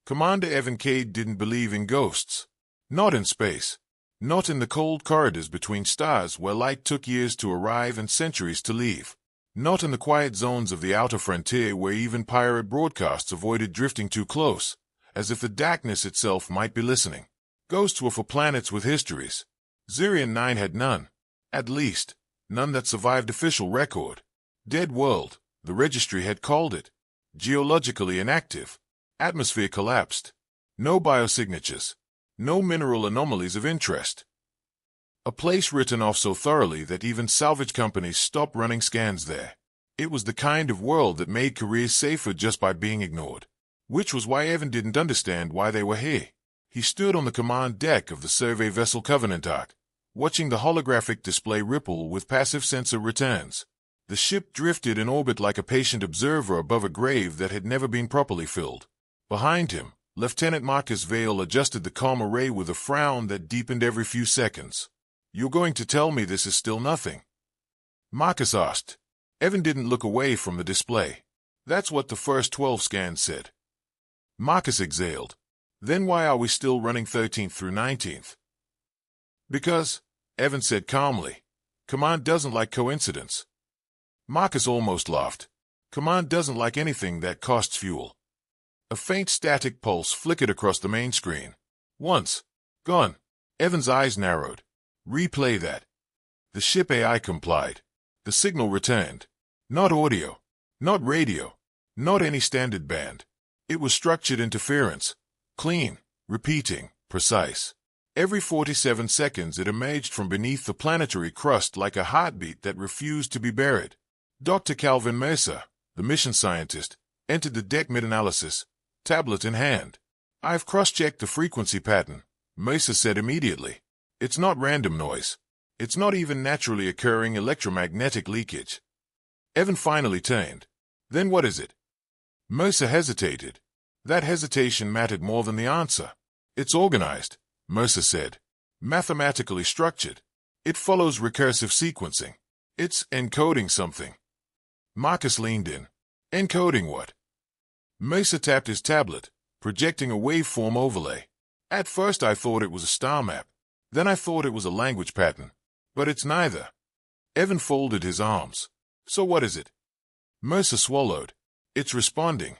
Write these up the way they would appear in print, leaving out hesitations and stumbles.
Commander Evan Cade didn't believe in ghosts. Not in space. Not in the cold corridors between stars where light took years to arrive and centuries to leave. Not in the quiet zones of the outer frontier where even pirate broadcasts avoided drifting too close, as if the darkness itself might be listening. Ghosts were for planets with histories. Zirion 9 had none. At least, none that survived official record. Dead world, the registry had called it. Geologically inactive. Atmosphere collapsed. No biosignatures. No mineral anomalies of interest. A place written off so thoroughly that even salvage companies stopped running scans there. It was the kind of world that made careers safer just by being ignored. Which was why Evan didn't understand why they were here. He stood on the command deck of the survey vessel Covenant Ark, watching the holographic display ripple with passive sensor returns. The ship drifted in orbit like a patient observer above a grave that had never been properly filled. Behind him, Lieutenant Marcus Vale adjusted the comm array with a frown that deepened every few seconds. "You're going to tell me this is still nothing?" Marcus asked. Evan didn't look away from the display. "That's what the first 12 scans said." Marcus exhaled. "Then why are we still running 13th through 19th? "Because," Evan said calmly, "Command doesn't like coincidence." Marcus almost laughed. "Command doesn't like anything that costs fuel." A faint static pulse flickered across the main screen. "Once. Gone." Evan's eyes narrowed. "Replay that." The ship AI complied. The signal returned. Not audio. Not radio. Not any standard band. It was structured interference. Clean. Repeating. Precise. Every 47 seconds it emerged from beneath the planetary crust like a heartbeat that refused to be buried. Dr. Calvin Mercer, the mission scientist, entered the deck mid-analysis, tablet in hand. "I've cross-checked the frequency pattern," Mercer said immediately. "It's not random noise. It's not even naturally occurring electromagnetic leakage." Evan finally turned. "Then what is it?" Mercer hesitated. That hesitation mattered more than the answer. "It's organized," Mercer said. "Mathematically structured. It follows recursive sequencing. It's encoding something." Marcus leaned in. "Encoding what?" Mercer tapped his tablet, projecting a waveform overlay. "At first I thought it was a star map. Then I thought it was a language pattern. But it's neither." Evan folded his arms. "So what is it?" Mercer swallowed. "It's responding."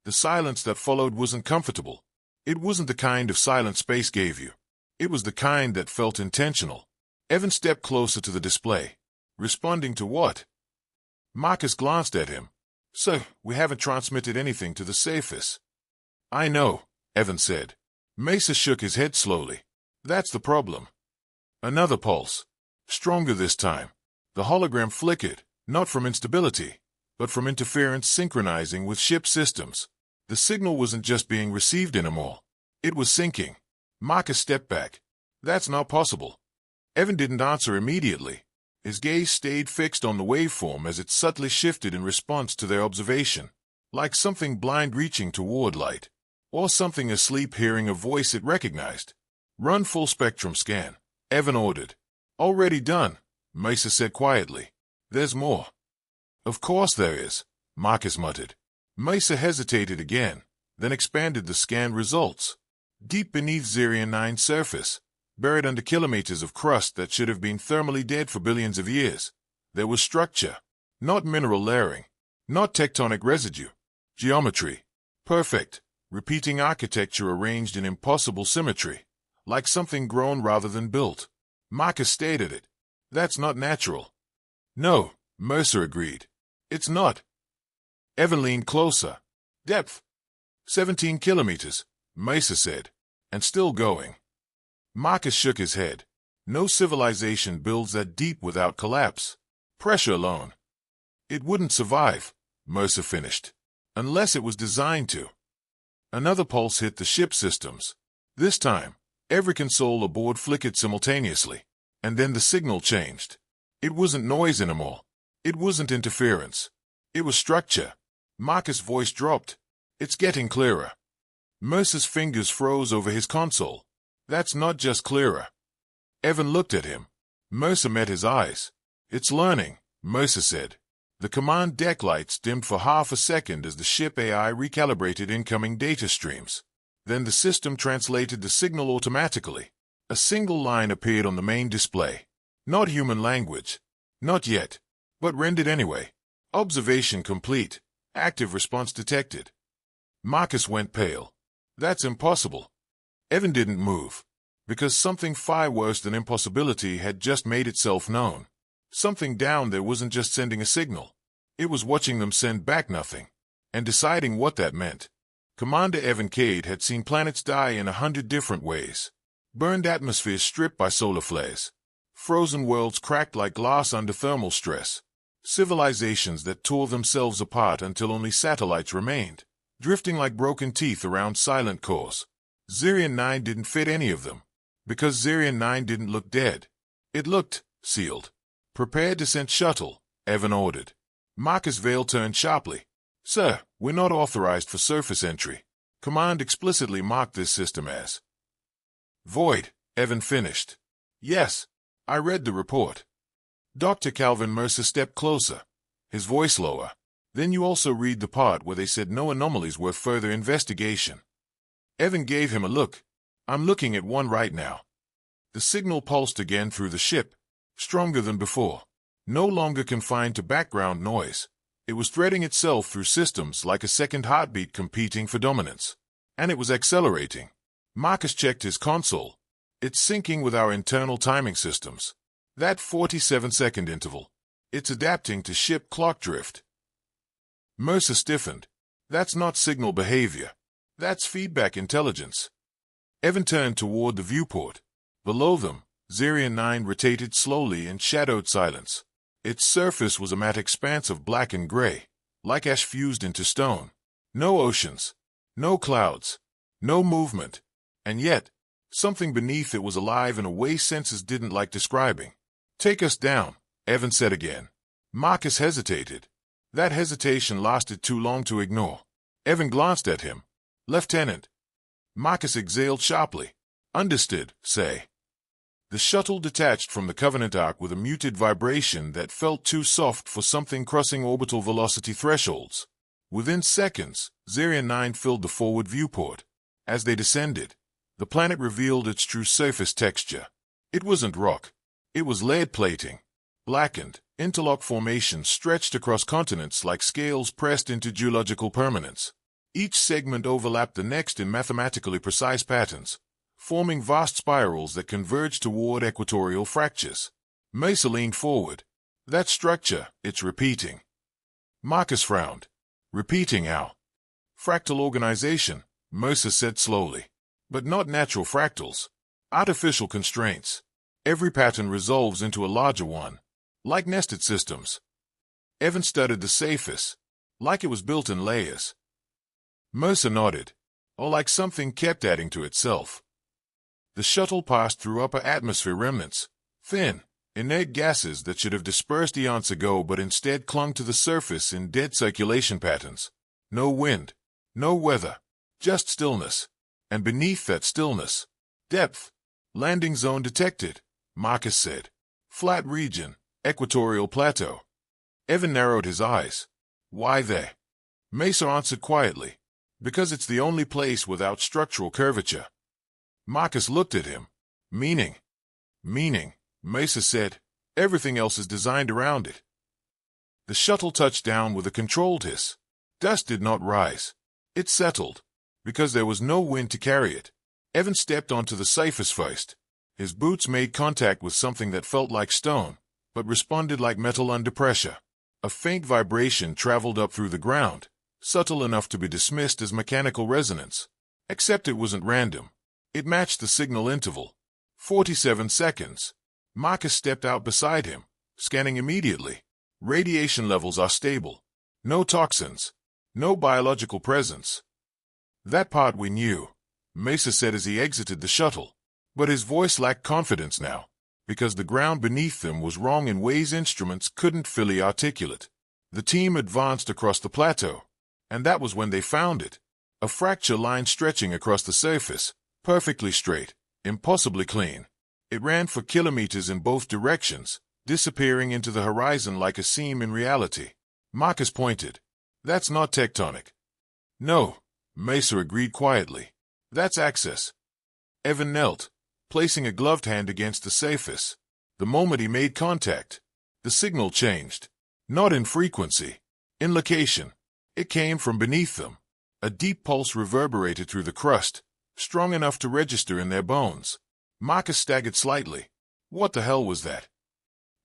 The silence that followed wasn't comfortable. It wasn't the kind of silence space gave you. It was the kind that felt intentional. Evan stepped closer to the display. "Responding to what?" Marcus glanced at him. "Sir, we haven't transmitted anything to the surface." "I know," Evan said. Mercer shook his head slowly. "That's the problem." Another pulse. Stronger this time. The hologram flickered, not from instability, but from interference synchronizing with ship systems. The signal wasn't just being received anymore. It was syncing. Marcus stepped back. "That's not possible." Evan didn't answer immediately. His gaze stayed fixed on the waveform as it subtly shifted in response to their observation, like something blind reaching toward light, or something asleep hearing a voice it recognized. "Run full spectrum scan," Evan ordered. "Already done," Mercer said quietly. "There's more." "Of course there is," Marcus muttered. Mercer hesitated again, then expanded the scan results. Deep beneath Zirion 9's surface, buried under kilometers of crust that should have been thermally dead for billions of years, there was structure. Not mineral layering. Not tectonic residue. Geometry. Perfect, repeating architecture arranged in impossible symmetry, like something grown rather than built. Marcus stared at it. "That's not natural." "No," Mercer agreed. "It's not." Evan leaned closer. "Depth." 17 kilometers, Mercer said. "And still going." Marcus shook his head. "No civilization builds that deep without collapse. Pressure alone." "It wouldn't survive," Mercer finished. "Unless it was designed to." Another pulse hit the ship systems. This time, every console aboard flickered simultaneously. And then the signal changed. It wasn't noise anymore. It wasn't interference. It was structure. Marcus' voice dropped. "It's getting clearer." Mercer's fingers froze over his console. "That's not just clearer." Evan looked at him. Mercer met his eyes. "It's learning," Mercer said. The command deck lights dimmed for half a second as the ship AI recalibrated incoming data streams. Then the system translated the signal automatically. A single line appeared on the main display. Not human language. Not yet. But rendered anyway. Observation complete. Active response detected. Marcus went pale. That's impossible. Evan didn't move. Because something far worse than impossibility had just made itself known. Something down there wasn't just sending a signal. It was watching them send back nothing. And deciding what that meant. Commander Evan Cade had seen planets die in 100 different ways. Burned atmospheres stripped by solar flares. Frozen worlds cracked like glass under thermal stress. Civilizations that tore themselves apart until only satellites remained, drifting like broken teeth around silent cores. Zirion 9 didn't fit any of them. Because Zirion 9 didn't look dead. It looked sealed. Prepare descent shuttle, Evan ordered. Marcus Vale turned sharply. Sir, we're not authorized for surface entry. Command explicitly marked this system as void, Evan finished. Yes, I read the report. Dr. Calvin Mercer stepped closer, his voice lower. Then you also read the part where they said no anomalies worth further investigation. Evan gave him a look. I'm looking at one right now. The signal pulsed again through the ship, stronger than before. No longer confined to background noise. It was threading itself through systems like a second heartbeat competing for dominance. And it was accelerating. Marcus checked his console. It's syncing with our internal timing systems. That 47-second interval. It's adapting to ship clock drift. Mercer stiffened. That's not signal behavior. That's feedback intelligence. Evan turned toward the viewport. Below them, Zirion 9 rotated slowly in shadowed silence. Its surface was a matte expanse of black and gray, like ash fused into stone. No oceans, no clouds, no movement. And yet, something beneath it was alive in a way senses didn't like describing. Take us down, Evan said again. Marcus hesitated. That hesitation lasted too long to ignore. Evan glanced at him. Lieutenant. Marcus exhaled sharply. Understood, say. The shuttle detached from the Covenant arc with a muted vibration that felt too soft for something crossing orbital velocity thresholds. Within seconds, Zirion 9 filled the forward viewport. As they descended, the planet revealed its true surface texture. It wasn't rock. It was lead plating. Blackened, interlock formations stretched across continents like scales pressed into geological permanence. Each segment overlapped the next in mathematically precise patterns, forming vast spirals that converged toward equatorial fractures. Mesa leaned forward. That structure, it's repeating. Marcus frowned. Repeating how? Fractal organization, Mercer said slowly. But not natural fractals. Artificial constraints. Every pattern resolves into a larger one. Like nested systems. Evan studied the surface. Like it was built in layers. Mercer nodded. Or like something kept adding to itself. The shuttle passed through upper atmosphere remnants, thin, inert gases that should have dispersed eons ago but instead clung to the surface in dead circulation patterns. No wind, no weather, just stillness. And beneath that stillness, depth. Landing zone detected, Marcus said. Flat region, equatorial plateau. Evan narrowed his eyes. Why there? Mesa answered quietly. Because it's the only place without structural curvature. Marcus looked at him. Meaning, Mesa said. Everything else is designed around it. The shuttle touched down with a controlled hiss. Dust did not rise. It settled. Because there was no wind to carry it. Evan stepped onto the surface first. His boots made contact with something that felt like stone, but responded like metal under pressure. A faint vibration traveled up through the ground, subtle enough to be dismissed as mechanical resonance. Except it wasn't random. It matched the signal interval. 47 seconds. Marcus stepped out beside him, scanning immediately. Radiation levels are stable. No toxins. No biological presence. That part we knew, Mesa said as he exited the shuttle. But his voice lacked confidence now, because the ground beneath them was wrong in ways instruments couldn't fully articulate. The team advanced across the plateau, and that was when they found it. A fracture line stretching across the surface, perfectly straight, impossibly clean. It ran for kilometers in both directions, disappearing into the horizon like a seam in reality. Marcus pointed. That's not tectonic. No, Mesa agreed quietly. That's access. Evan knelt, placing a gloved hand against the surface. The moment he made contact, the signal changed. Not in frequency, in location. It came from beneath them. A deep pulse reverberated through the crust, strong enough to register in their bones. Marcus staggered slightly. What the hell was that?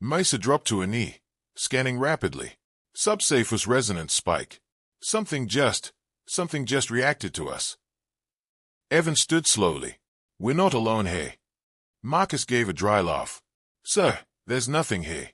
Mesa dropped to a knee, scanning rapidly. Subsurface resonance spike. Something just reacted to us. Evan stood slowly. We're not alone here. Marcus gave a dry laugh. Sir, there's nothing here.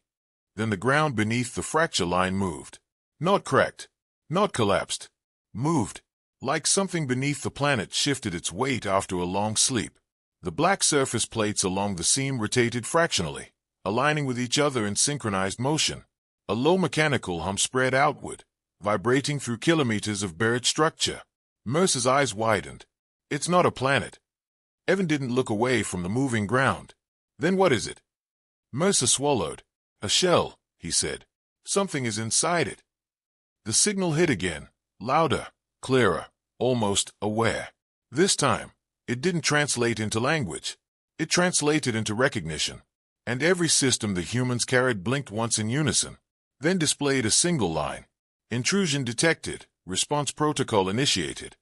Then the ground beneath the fracture line moved. Not cracked. Not collapsed. Moved. Like something beneath the planet shifted its weight after a long sleep. The black surface plates along the seam rotated fractionally, aligning with each other in synchronized motion. A low mechanical hum spread outward, vibrating through kilometers of buried structure. Mercer's eyes widened. It's not a planet. Evan didn't look away from the moving ground. Then what is it? Mercer swallowed. A shell, he said. Something is inside it. The signal hit again, louder, clearer, almost aware. This time, it didn't translate into language. It translated into recognition. And every system the humans carried blinked once in unison, then displayed a single line. Intrusion detected, response protocol initiated.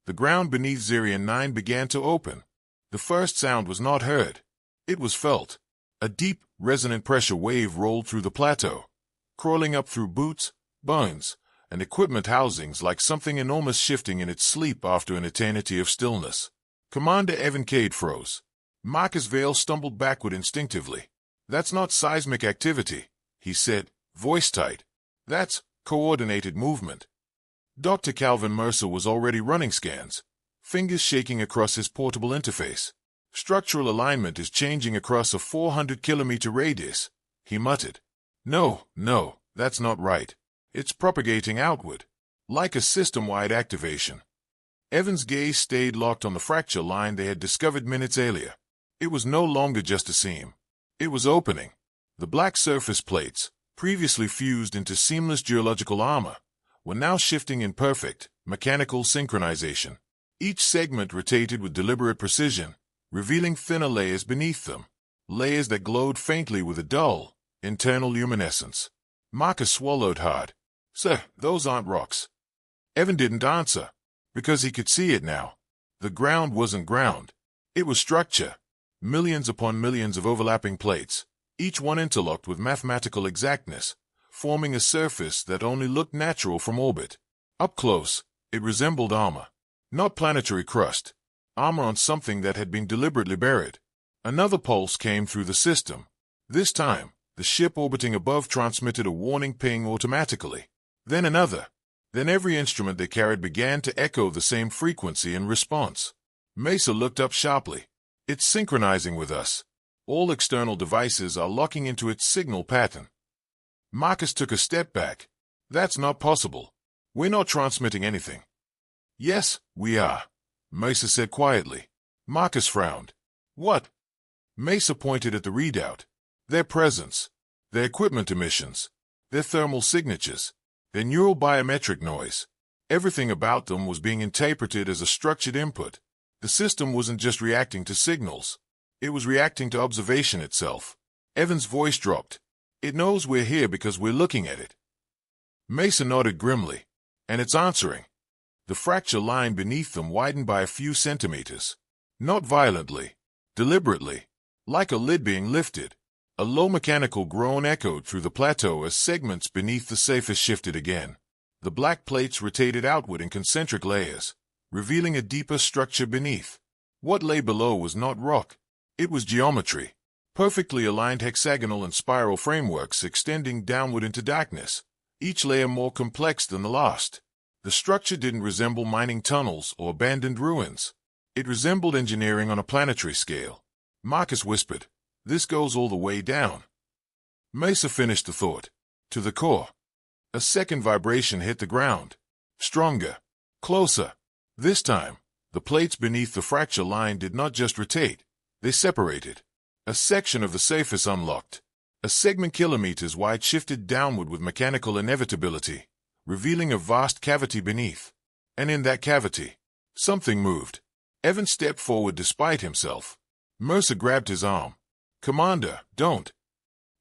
The ground beneath Zirian 9 began to open. The first sound was not heard. It was felt. A deep, resonant pressure wave rolled through the plateau, crawling up through boots, bones, and equipment housings like something enormous shifting in its sleep after an eternity of stillness. Commander Evan Cade froze. Marcus Vale stumbled backward instinctively. That's not seismic activity, he said, voice tight. That's coordinated movement. Dr. Calvin Mercer was already running scans, fingers shaking across his portable interface. Structural alignment is changing across a 400-kilometer radius, he muttered. No, that's not right. It's propagating outward, like a system-wide activation. Evan's gaze stayed locked on the fracture line they had discovered minutes earlier. It was no longer just a seam. It was opening. The black surface plates, previously fused into seamless geological armor, were now shifting in perfect, mechanical synchronization. Each segment rotated with deliberate precision, revealing thinner layers beneath them, layers that glowed faintly with a dull, internal luminescence. Marcus swallowed hard. Sir, those aren't rocks. Evan didn't answer, because he could see it now. The ground wasn't ground. It was structure. Millions upon millions of overlapping plates, each one interlocked with mathematical exactness, forming a surface that only looked natural from orbit. Up close, it resembled armor. Not planetary crust. Armor on something that had been deliberately buried. Another pulse came through the system. This time, the ship orbiting above transmitted a warning ping automatically. Then another. Then every instrument they carried began to echo the same frequency in response. Mesa looked up sharply. It's synchronizing with us. All external devices are locking into its signal pattern. Marcus took a step back. That's not possible. We're not transmitting anything. Yes, we are, Mesa said quietly. Marcus frowned. What? Mesa pointed at the readout. Their presence, their equipment emissions, their thermal signatures, their neural biometric noise. Everything about them was being interpreted as a structured input. The system wasn't just reacting to signals. It was reacting to observation itself. Evan's voice dropped. It knows we're here because we're looking at it. Mesa nodded grimly. And it's answering. The fracture line beneath them widened by a few centimeters. Not violently. Deliberately. Like a lid being lifted. A low mechanical groan echoed through the plateau as segments beneath the surface shifted again. The black plates rotated outward in concentric layers, revealing a deeper structure beneath. What lay below was not rock. It was geometry. Perfectly aligned hexagonal and spiral frameworks extending downward into darkness, each layer more complex than the last. The structure didn't resemble mining tunnels or abandoned ruins. It resembled engineering on a planetary scale. Marcus whispered, "This goes all the way down." Mesa finished the thought. To the core. A second vibration hit the ground. Stronger. Closer. This time, the plates beneath the fracture line did not just rotate. They separated. A section of the surface unlocked. A segment kilometers wide shifted downward with mechanical inevitability, revealing a vast cavity beneath. And in that cavity, something moved. Evan stepped forward despite himself. Mercer grabbed his arm. "Commander, don't."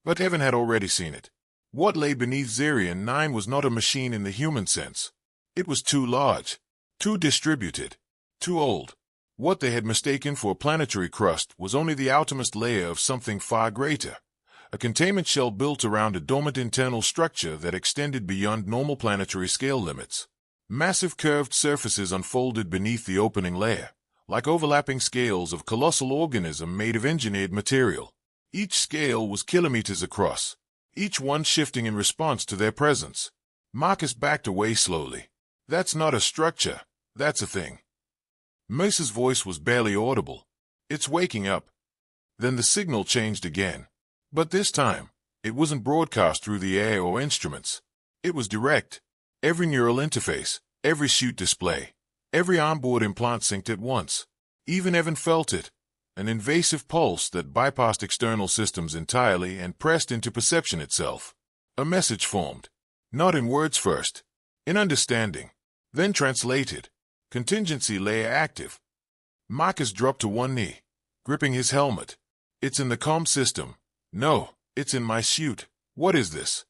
But Evan had already seen it. What lay beneath Zirian 9 was not a machine in the human sense. It was too large, too distributed, too old. What they had mistaken for a planetary crust was only the outermost layer of something far greater, a containment shell built around a dormant internal structure that extended beyond normal planetary scale limits. Massive curved surfaces unfolded beneath the opening layer, like overlapping scales of colossal organism made of engineered material. Each scale was kilometers across, each one shifting in response to their presence. Marcus backed away slowly. "That's not a structure, that's a thing." Mercer's voice was barely audible. "It's waking up." Then the signal changed again. But this time, it wasn't broadcast through the air or instruments. It was direct. Every neural interface, every chute display, every onboard implant synced at once. Even Evan felt it, an invasive pulse that bypassed external systems entirely and pressed into perception itself. A message formed, not in words first, in understanding, then translated. Contingency layer active. Marcus dropped to one knee, gripping his helmet. "It's in the comm system." "No, it's in my chute. What is this?"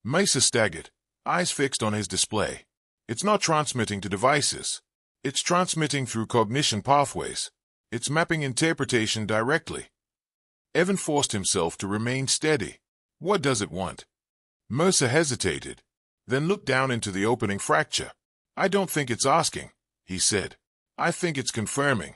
Mesa staggered, eyes fixed on his display. "It's not transmitting to devices. It's transmitting through cognition pathways. It's mapping interpretation directly." Evan forced himself to remain steady. "What does it want?" Mercer hesitated, then looked down into the opening fracture. "I don't think it's asking," he said. "I think it's confirming."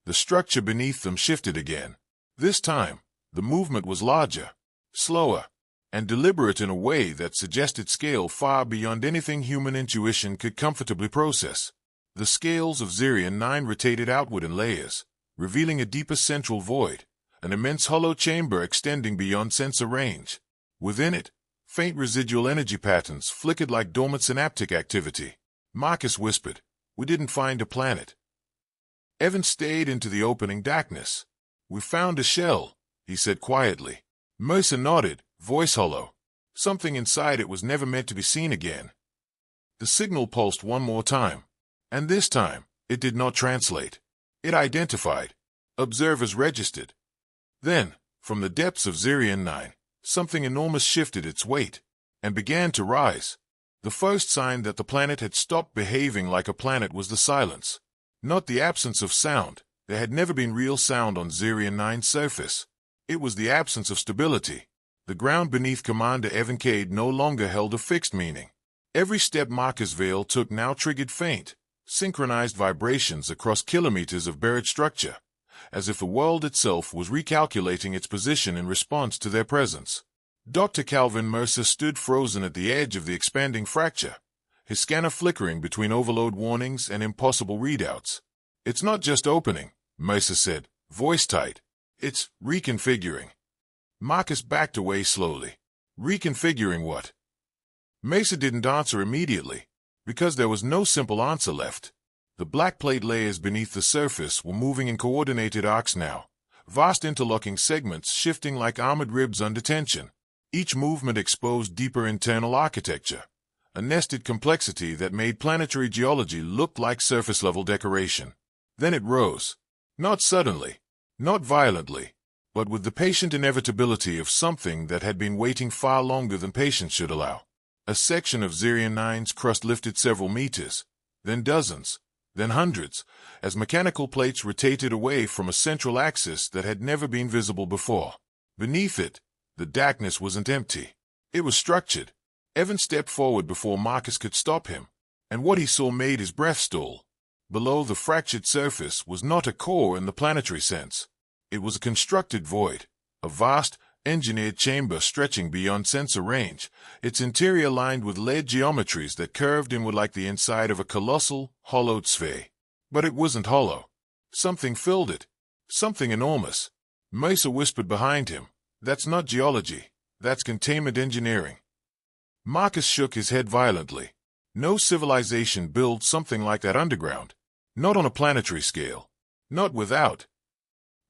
The structure beneath them shifted again. This time, the movement was larger, slower, and deliberate in a way that suggested scale far beyond anything human intuition could comfortably process. The scales of Zirian 9 rotated outward in layers, revealing a deeper central void, an immense hollow chamber extending beyond sensor range. Within it, faint residual energy patterns flickered like dormant synaptic activity. Marcus whispered, "We didn't find a planet." Evan stayed into the opening darkness. "We found a shell," he said quietly. Mercer nodded, voice hollow. Something inside it was never meant to be seen again. The signal pulsed one more time, and this time, it did not translate. It identified. Observers registered. Then, from the depths of Zirian 9, something enormous shifted its weight, and began to rise. The first sign that the planet had stopped behaving like a planet was the silence. Not the absence of sound. There had never been real sound on Zirian 9's surface. It was the absence of stability. The ground beneath Commander Evan Cade no longer held a fixed meaning. Every step Marcus Vale took now triggered faint, synchronized vibrations across kilometers of buried structure, as if the world itself was recalculating its position in response to their presence. Dr. Calvin Mercer stood frozen at the edge of the expanding fracture, his scanner flickering between overload warnings and impossible readouts. "It's not just opening," Mercer said, voice tight. "It's reconfiguring." Marcus backed away slowly. "Reconfiguring what?" Mesa didn't answer immediately, because there was no simple answer left. The black plate layers beneath the surface were moving in coordinated arcs now, vast interlocking segments shifting like armored ribs under tension. Each movement exposed deeper internal architecture, a nested complexity that made planetary geology look like surface-level decoration. Then it rose. Not suddenly, not violently, but with the patient inevitability of something that had been waiting far longer than patience should allow. A section of Zirian 9's crust lifted several meters, then dozens, then hundreds, as mechanical plates rotated away from a central axis that had never been visible before. Beneath it, the darkness wasn't empty. It was structured. Evan stepped forward before Marcus could stop him, and what he saw made his breath stall. Below the fractured surface was not a core in the planetary sense. It was a constructed void, a vast, engineered chamber stretching beyond sensor range, its interior lined with lead geometries that curved inward like the inside of a colossal, hollowed sphere. But it wasn't hollow. Something filled it. Something enormous. Mesa whispered behind him, "That's not geology. That's containment engineering." Marcus shook his head violently. No civilization builds something like that underground. Not on a planetary scale. Not without.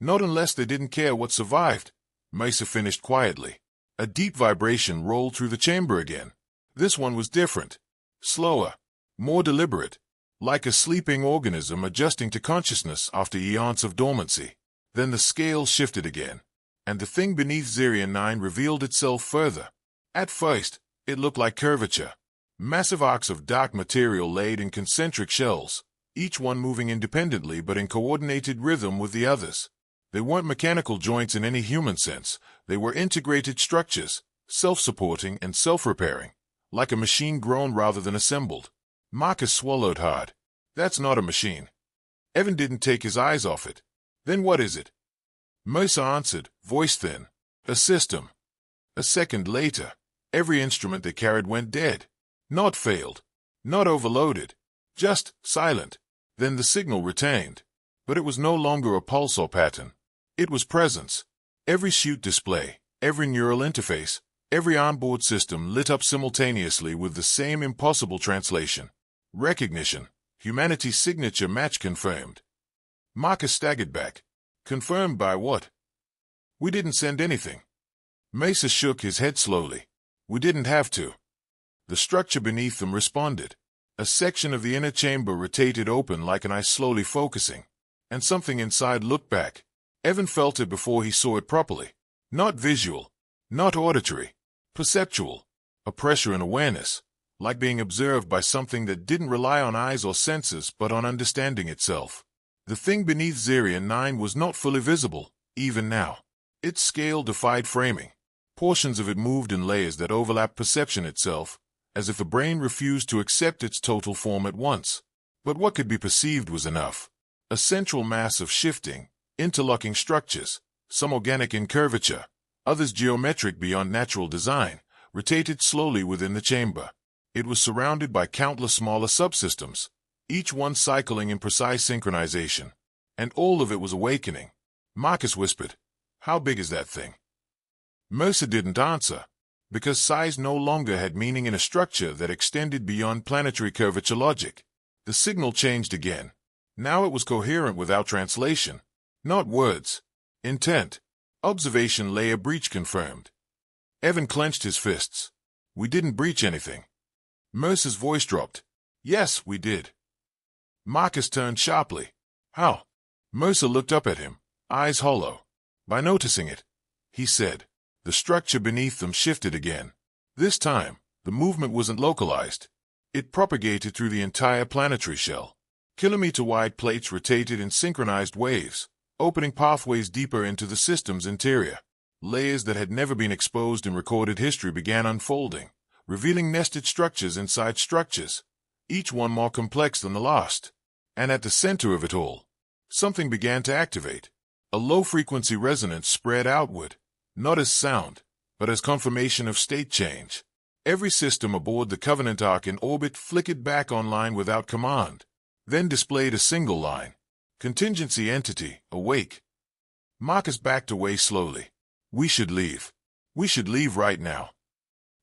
Not unless they didn't care what survived. Mesa finished quietly. A deep vibration rolled through the chamber again. This one was different. Slower. More deliberate. like a sleeping organism adjusting to consciousness after eons of dormancy. Then the scale shifted again, and the thing beneath Zirian 9 revealed itself further. At first, it looked like curvature. Massive arcs of dark material laid in concentric shells, each one moving independently but in coordinated rhythm with the others. They weren't mechanical joints in any human sense. They were integrated structures, self-supporting and self-repairing, like a machine grown rather than assembled. Marcus swallowed hard. That's not a machine. Evan didn't take his eyes off it. Then what is it? Mercer answered, voice thin. A system. A second later, every instrument they carried went dead. Not failed. Not overloaded. Just silent. Then the signal retained. But it was no longer a pulsar pattern. It was presence. Every chute display, every neural interface, every onboard system lit up simultaneously with the same impossible translation. Recognition. Humanity's signature match confirmed. Marcus staggered back. Confirmed by what? We didn't send anything. Mesa shook his head slowly. We didn't have to. The structure beneath them responded. A section of the inner chamber rotated open like an eye slowly focusing, and something inside looked back. Evan felt it before he saw it properly. Not visual, not auditory, perceptual. A pressure and awareness, like being observed by something that didn't rely on eyes or senses but on understanding itself. The thing beneath Zirian 9 was not fully visible, even now. Its scale defied framing. Portions of it moved in layers that overlapped perception itself, as if the brain refused to accept its total form at once. But what could be perceived was enough. A central mass of shifting, interlocking structures, some organic in curvature, others geometric beyond natural design, rotated slowly within the chamber. It was surrounded by countless smaller subsystems, each one cycling in precise synchronization. And all of it was awakening. Marcus whispered, "How big is that thing?" Mercer didn't answer, because size no longer had meaning in a structure that extended beyond planetary curvature logic. The signal changed again. Now it was coherent without translation. Not words. Intent. Observation layer breach confirmed. Evan clenched his fists. We didn't breach anything. Mercer's voice dropped. Yes, we did. Marcus turned sharply. How? Mercer looked up at him, eyes hollow. By noticing it, he said. The structure beneath them shifted again. This time, the movement wasn't localized. It propagated through the entire planetary shell. Kilometer-wide plates rotated in synchronized waves, opening pathways deeper into the system's interior. Layers that had never been exposed in recorded history began unfolding, revealing nested structures inside structures, each one more complex than the last. And at the center of it all, something began to activate. A low-frequency resonance spread outward, not as sound, but as confirmation of state change. Every system aboard the Covenant Ark in orbit flickered back online without command, then displayed a single line. Contingency entity, awake. Marcus backed away slowly. We should leave. We should leave right now.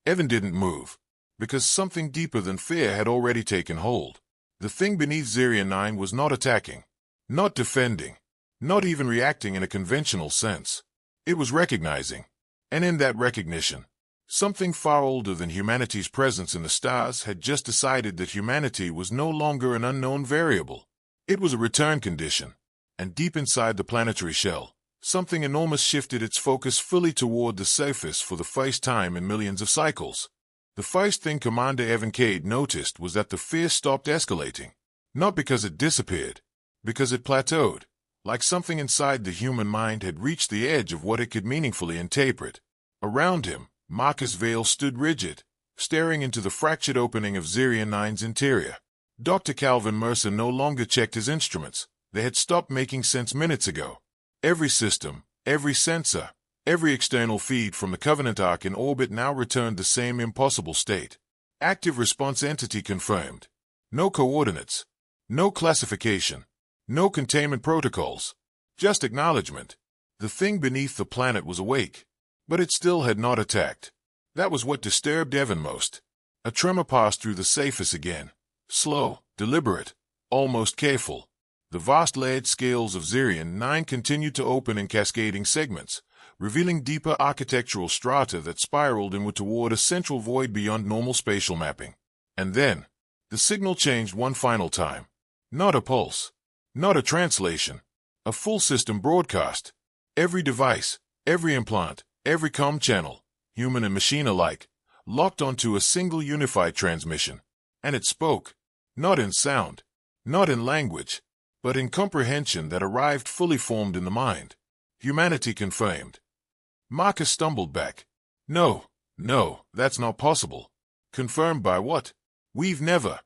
Evan didn't move, because something deeper than fear had already taken hold. The thing beneath Zirian 9 was not attacking, not defending, not even reacting in a conventional sense. It was recognizing, and in that recognition, something far older than humanity's presence in the stars had just decided that humanity was no longer an unknown variable. It was a return condition, and deep inside the planetary shell, something enormous shifted its focus fully toward the surface for the first time in millions of cycles. The first thing Commander Evan Cade noticed was that the fear stopped escalating, not because it disappeared, because it plateaued. Like something inside the human mind had reached the edge of what it could meaningfully interpret. Around him, Marcus Vale stood rigid, staring into the fractured opening of Zirian 9's interior. Dr. Calvin Mercer no longer checked his instruments. They had stopped making sense minutes ago. Every system, every sensor, every external feed from the Covenant Ark in orbit now returned the same impossible state. Active response entity confirmed. No coordinates, no classification. No containment protocols, just acknowledgement. The thing beneath the planet was awake, but it still had not attacked. That was what disturbed Evan most. A tremor passed through the surface again, slow, deliberate, almost careful. The vast layered scales of Zirian 9 continued to open in cascading segments, revealing deeper architectural strata that spiraled inward toward a central void beyond normal spatial mapping. And then, The signal changed one final time. Not a pulse. Not a translation. A full system broadcast. Every device, every implant, every comm channel, human and machine alike, locked onto a single unified transmission. And it spoke. Not in sound. Not in language. But in comprehension that arrived fully formed in the mind. Humanity confirmed. Marcus stumbled back. No, that's not possible. Confirmed by what? We've never.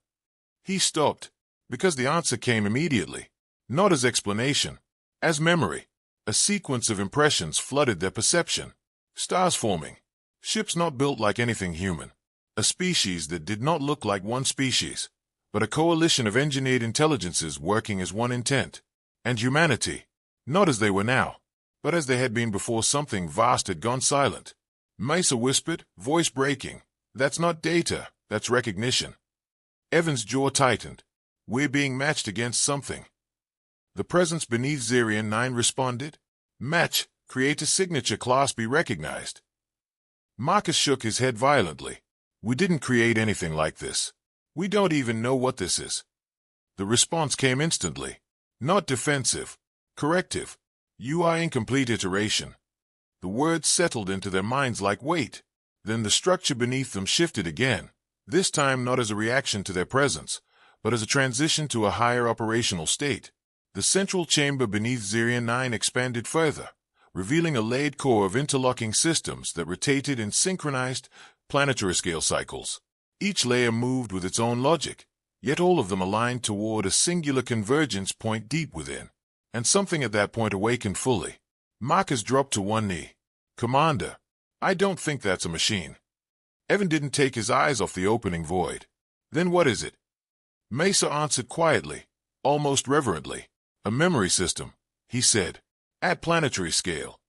He stopped, because the answer came immediately. Not as explanation, as memory. A sequence of impressions flooded their perception. Stars forming. Ships not built like anything human. A species that did not look like one species, but a coalition of engineered intelligences working as one intent. And humanity, not as they were now, but as they had been before something vast had gone silent. Mesa whispered, voice breaking. That's not data, that's recognition. Evan's jaw tightened. We're being matched against something. The presence beneath Zirian 9 responded. Match, create a signature class be recognized. Marcus shook his head violently. We didn't create anything like this. We don't even know what this is. The response came instantly. Not defensive. Corrective. You are incomplete iteration. The words settled into their minds like weight. Then the structure beneath them shifted again, this time not as a reaction to their presence, but as a transition to a higher operational state. The central chamber beneath Zirian 9 expanded further, revealing a layered core of interlocking systems that rotated in synchronized, planetary scale cycles. Each layer moved with its own logic, yet all of them aligned toward a singular convergence point deep within. And something at that point awakened fully. Marcus dropped to one knee. Commander, I don't think that's a machine. Evan didn't take his eyes off the opening void. Then what is it? Mesa answered quietly, almost reverently. A memory system, he said, at planetary scale.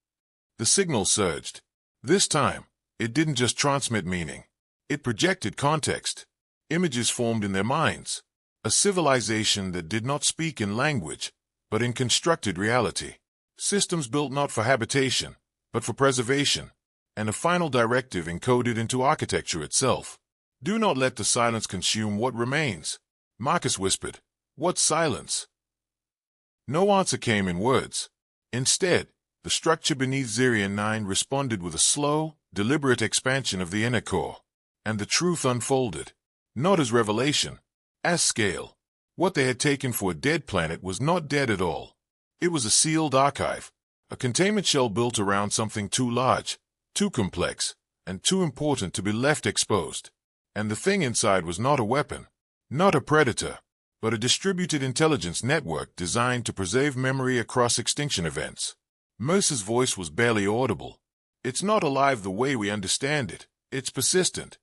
The signal surged. This time, it didn't just transmit meaning. It projected context. Images formed in their minds. A civilization that did not speak in language, but in constructed reality. Systems built not for habitation, but for preservation. And a final directive encoded into architecture itself. Do not let the silence consume what remains. Marcus whispered. What silence? No answer came in words. Instead, the structure beneath Zirian 9 responded with a slow, deliberate expansion of the inner core. And the truth unfolded. Not as revelation, as scale. What they had taken for a dead planet was not dead at all. It was a sealed archive, a containment shell built around something too large, too complex, and too important to be left exposed. And the thing inside was not a weapon, not a predator, but a distributed intelligence network designed to preserve memory across extinction events. Mercer's voice was barely audible. It's not alive the way we understand it. It's persistent.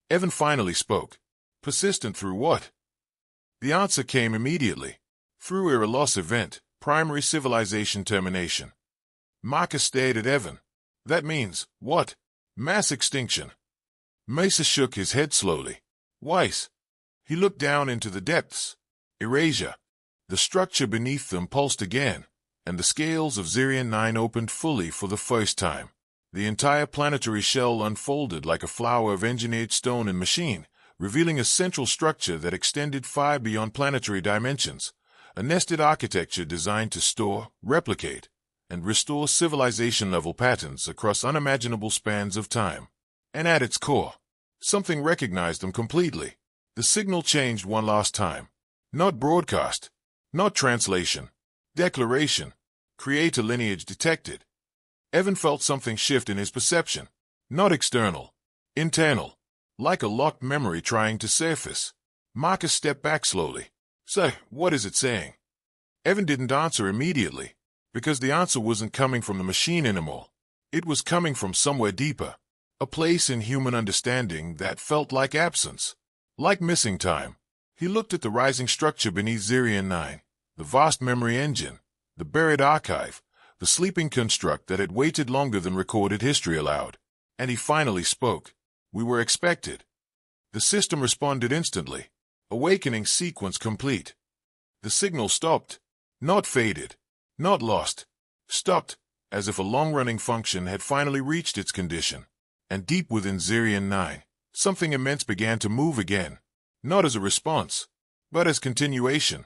Evan finally spoke. Persistent through what? The answer came immediately. Through a loss event, primary civilization termination. Marcus stared at Evan. That means, what? Mass extinction. Mesa shook his head slowly. Weiss. He looked down into the depths. Erasure. The structure beneath them pulsed again, and the scales of Zirian 9 opened fully for the first time. The entire planetary shell unfolded like a flower of engineered stone and machine, revealing a central structure that extended far beyond planetary dimensions, a nested architecture designed to store, replicate, and restore civilization-level patterns across unimaginable spans of time. And at its core, something recognized them completely. The signal changed one last time. Not broadcast, not translation, declaration, creator lineage detected. Evan felt something shift in his perception. Not external, internal, like a locked memory trying to surface. Marcus stepped back slowly. So, what is it saying? Evan didn't answer immediately, because the answer wasn't coming from the machine anymore. It was coming from somewhere deeper, a place in human understanding that felt like absence, like missing time. He looked at the rising structure beneath Zirian 9, the vast memory engine, the buried archive, the sleeping construct that had waited longer than recorded history allowed. And he finally spoke. We were expected. The system responded instantly. Awakening sequence complete. The signal stopped. Not faded. Not lost. Stopped, as if a long-running function had finally reached its condition. And deep within Zirian 9, something immense began to move again. not as a response, but as continuation.